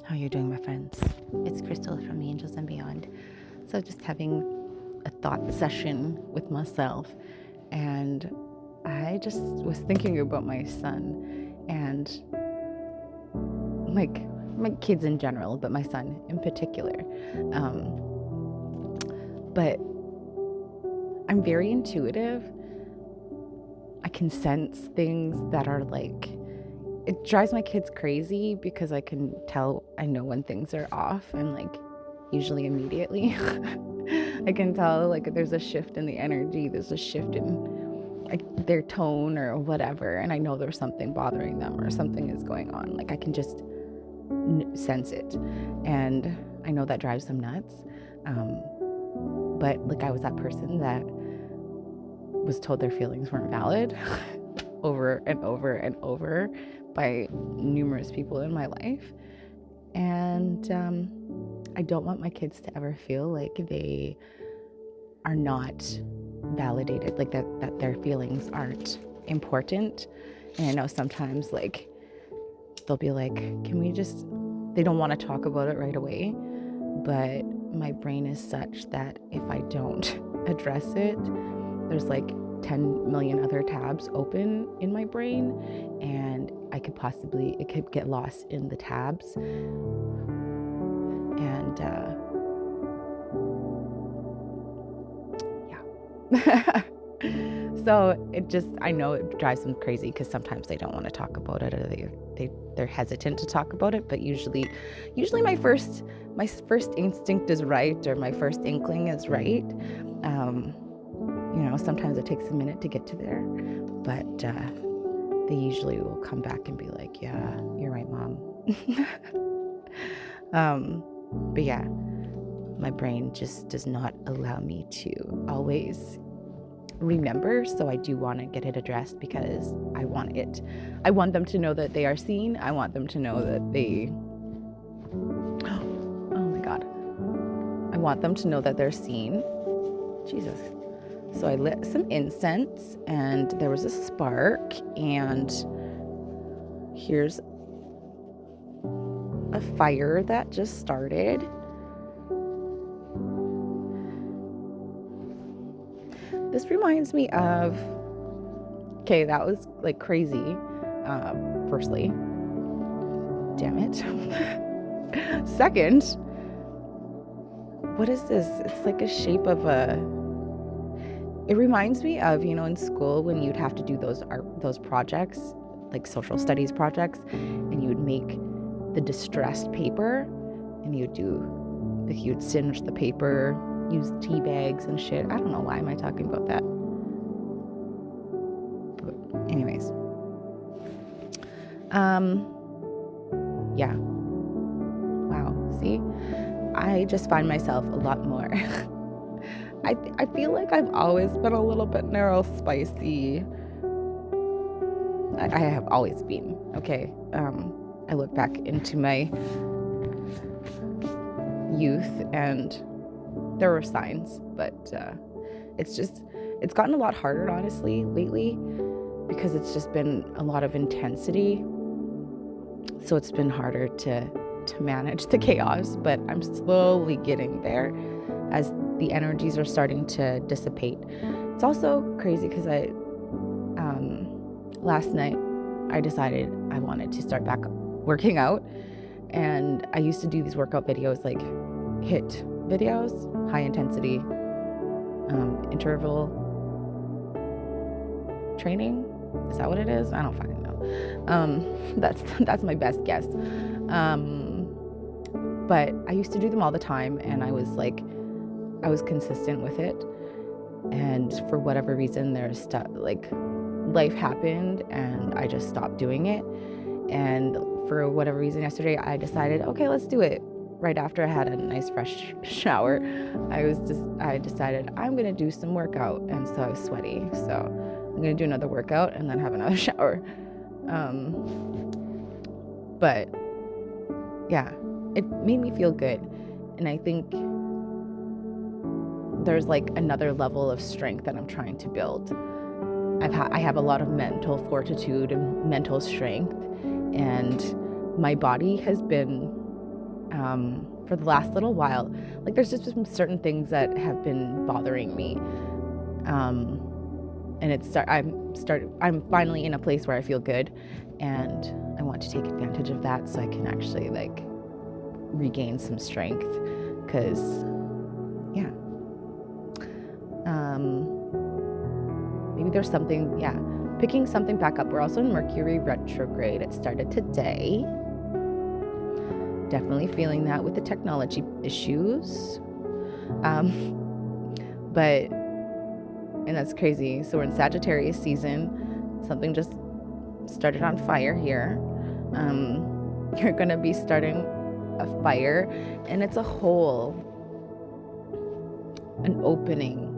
How are you doing, my friends? It's Crystal from the Angels and Beyond. So just having a thought session with myself, and I just was thinking about my son and like my kids in general, but my son in particular. But I'm very intuitive. I can sense things that are like, it drives my kids crazy because I can tell, I know when things are off, and like usually immediately. I can tell like there's a shift in the energy, there's a shift in like their tone or whatever, and I know there's something bothering them or something is going on. Like I can just sense it, and I know that drives them nuts. But like I was that person that was told their feelings weren't valid over and over and over by numerous people in my life. And I don't want my kids to ever feel like they are not validated, like that their feelings aren't important. And I know sometimes like they'll be like, can we just, they don't want to talk about it right away. But my brain is such that if I don't address it, there's like 10 million other tabs open in my brain, and it could get lost in the tabs. And yeah. So I know it drives them crazy because sometimes they don't want to talk about it, or they're hesitant to talk about it. But usually my first instinct is right, or my first inkling is right. Sometimes it takes a minute to get to there, but they usually will come back and be like, yeah, you're right, Mom. But yeah, my brain just does not allow me to always remember. So I do want to get it addressed because I want them to know that they are seen. I want them to know that oh my God. I want them to know that they're seen. Jesus. So I lit some incense, and there was a spark, and here's a fire that just started. This reminds me of, okay, that was like crazy. Firstly, damn it. Second, what is this? It's like a shape of it reminds me of, in school when you'd have to do those projects, like social studies projects, and you would make the distressed paper, and you'd singe the paper, use tea bags and shit. I don't know why am I talking about that. But anyways. Yeah. Wow. See? I just find myself a lot more. I feel like I've always been a little bit narrow spicy. I have always been, okay? I look back into my youth and there were signs, but it's gotten a lot harder, honestly, lately, because it's just been a lot of intensity. So it's been harder to manage the chaos, but I'm slowly getting there as the energies are starting to dissipate. It's also crazy because last night I decided I wanted to start back working out, and I used to do these workout videos, like HIIT videos, high intensity interval training. Is that what it is? I don't fucking know. That's my best guess. But I used to do them all the time, and I was consistent with it. And for whatever reason, there's stuff like life happened, and I just stopped doing it. And for whatever reason, yesterday I decided, okay, let's do it. Right after I had a nice fresh shower, I decided I'm gonna do some workout, and so I was sweaty. So I'm gonna do another workout and then have another shower. But yeah, it made me feel good, and I think there's like another level of strength that I'm trying to build. I have a lot of mental fortitude and mental strength, and my body has been for the last little while. Like, there's just been certain things that have been bothering me. And I'm finally in a place where I feel good, and I want to take advantage of that so I can actually like regain some strength, because maybe there's something, picking something back up. We're also in Mercury retrograde. It started today. Definitely feeling that with the technology issues. And that's crazy. So we're in Sagittarius season. Something just started on fire here. You're going to be starting a fire, and it's a hole, an opening.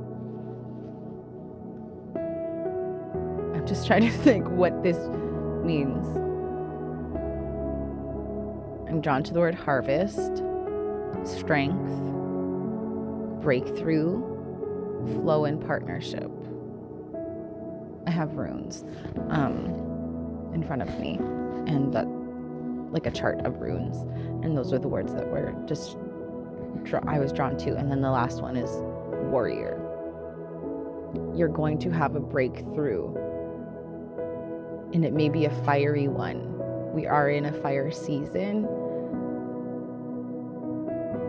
I'm just trying to think what this means. I'm drawn to the word harvest, strength, breakthrough, flow, and partnership. I have runes in front of me, and like a chart of runes, and those are the words that were just I was drawn to. And then the last one is warrior. You're going to have a breakthrough, and it may be a fiery one. We are in a fire season.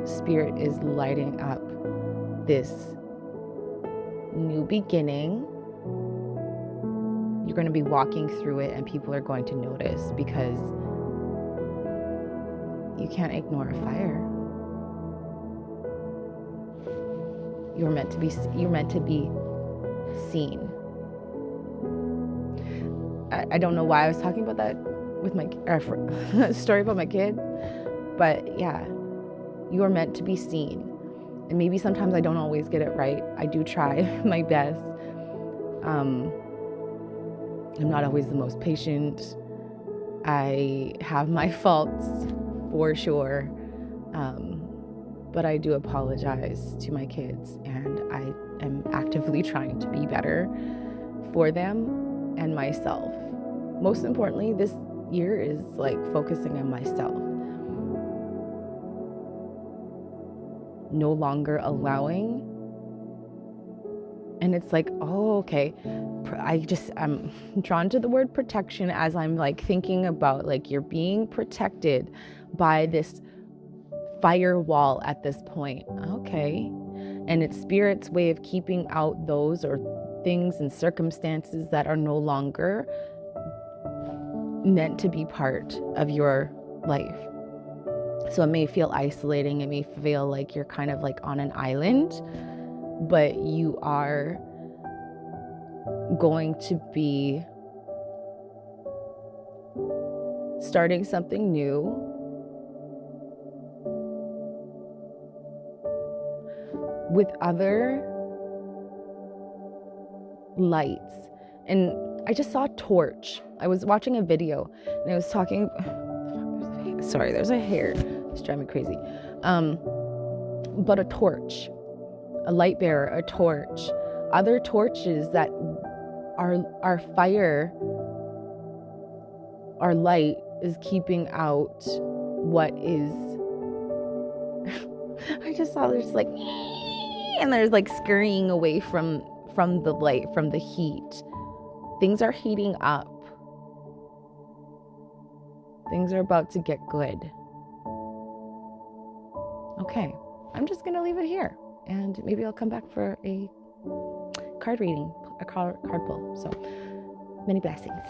Spirit is lighting up this new beginning. You're going to be walking through it, and people are going to notice, because you can't ignore a fire. You're meant to be seen. I don't know why I was talking about that with my story about my kid, but yeah, you are meant to be seen. And maybe sometimes I don't always get it right. I do try my best. I'm not always the most patient. I have my faults for sure. But I do apologize to my kids, and I am actively trying to be better for them and myself. Most importantly, this year is like focusing on myself. No longer allowing. And it's like, oh, okay. I'm drawn to the word protection, as I'm like thinking about like you're being protected by this firewall at this point. Okay. And it's Spirit's way of keeping out those or things and circumstances that are no longer meant to be part of your life. So it may feel isolating. It may feel like you're kind of like on an island, but you are going to be starting something new. With other lights. And I just saw a torch. I was watching a video, and it was talking. Sorry, there's a hair. It's driving me crazy. But a torch, a light bearer, a torch, other torches that are fire, our light is keeping out what is. I just saw there's like, and there's like scurrying away from the light, from the heat. Things are heating up. Things are about to get good. Okay, I'm just gonna leave it here, and maybe I'll come back for a card reading, a card pull. So many blessings.